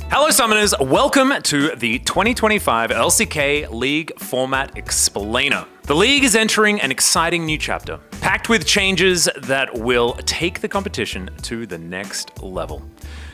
Hello Summoners, welcome to the 2025 LCK League Format Explainer. The league is entering an exciting new chapter, packed with changes that will take the competition to the next level.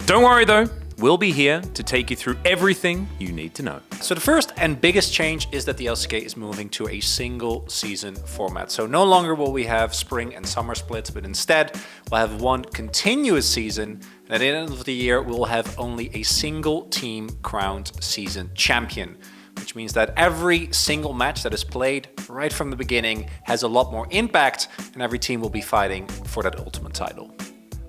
Don't worry though, we'll be here to take you through everything you need to know. So the first and biggest change is that the LCK is moving to a single season format. So no longer will we have spring and summer splits, but instead we'll have one continuous season. And at the end of the year, we'll have only a single team crowned season champion, which means that every single match that is played right from the beginning has a lot more impact, and every team will be fighting for that ultimate title.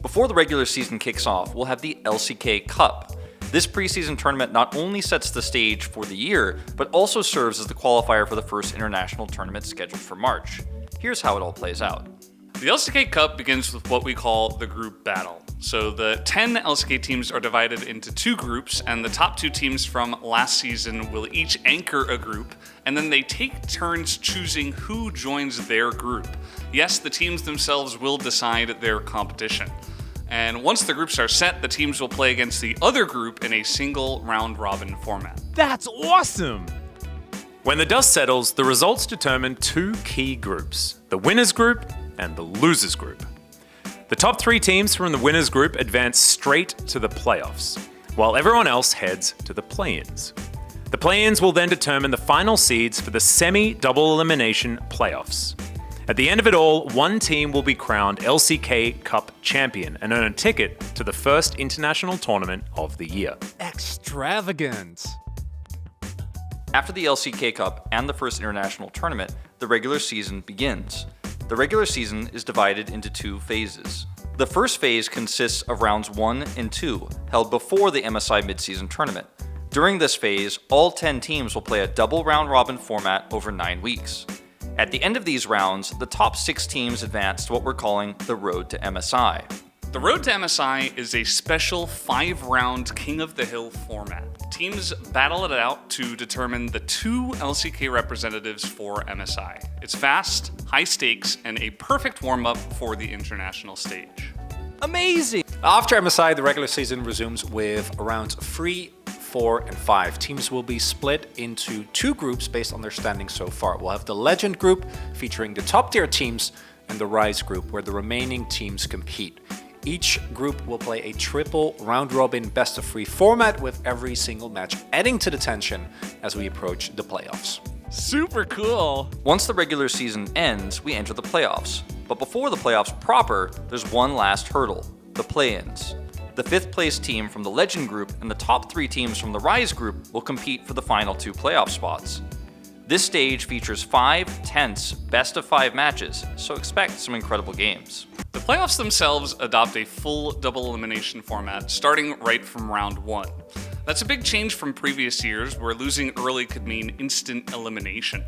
Before the regular season kicks off, we'll have the LCK Cup. This preseason tournament not only sets the stage for the year, but also serves as the qualifier for the first international tournament scheduled for March. Here's how it all plays out. The LCK Cup begins with what we call the group battle. So the 10 LCK teams are divided into two groups, and the top two teams from last season will each anchor a group, and then they take turns choosing who joins their group. Yes, the teams themselves will decide their competition. And once the groups are set, the teams will play against the other group in a single round-robin format. That's awesome! When the dust settles, the results determine two key groups, the winners group and the losers group. The top three teams from the winners group advance straight to the playoffs, while everyone else heads to the play-ins. The play-ins will then determine the final seeds for the semi-double elimination playoffs. At the end of it all, one team will be crowned LCK Cup champion and earn a ticket to the first international tournament of the year. Extravagant. After the LCK Cup and the first international tournament, the regular season begins. The regular season is divided into two phases. The first phase consists of rounds 1 and 2, held before the MSI midseason tournament. During this phase, all 10 teams will play a double round-robin format over 9 weeks. At the end of these rounds, the top 6 teams advance to what we're calling the Road to MSI. The Road to MSI is a special 5-round King of the Hill format. Teams battle it out to determine the 2 LCK representatives for MSI. It's fast, high stakes, and a perfect warm-up for the international stage. Amazing! After MSI, the regular season resumes with rounds 3, 4, and 5. Teams will be split into 2 groups based on their standing so far. We'll have the Legend group featuring the top tier teams and the Rise group where the remaining teams compete. Each group will play a triple round-robin best-of-3 format with every single match adding to the tension as we approach the playoffs. Super cool! Once the regular season ends, we enter the playoffs. But before the playoffs proper, there's one last hurdle, the play-ins. The 5th place team from the Legend group and the top 3 teams from the Rise group will compete for the final 2 playoff spots. This stage features 5 tense best-of-5 matches, so expect some incredible games. The playoffs themselves adopt a full double elimination format, starting right from round 1. That's a big change from previous years, where losing early could mean instant elimination.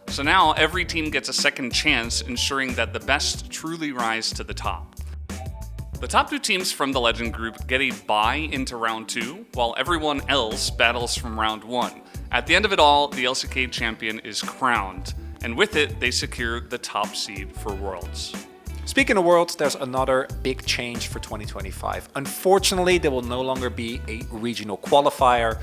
So now every team gets a second chance, ensuring that the best truly rise to the top. The top 2 teams from the Legend group get a bye into round 2, while everyone else battles from round 1. At the end of it all, the LCK champion is crowned, and with it, they secure the top seed for Worlds. Speaking of Worlds, there's another big change for 2025. Unfortunately, there will no longer be a regional qualifier,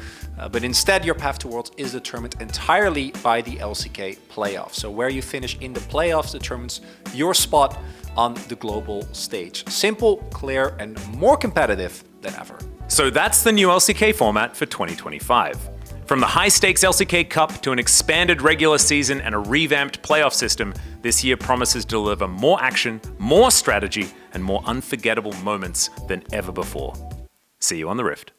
but instead your path to Worlds is determined entirely by the LCK playoffs. So where you finish in the playoffs determines your spot on the global stage. Simple, clear, and more competitive than ever. So that's the new LCK format for 2025. From the high-stakes LCK Cup to an expanded regular season and a revamped playoff system, this year promises to deliver more action, more strategy, and more unforgettable moments than ever before. See you on the Rift.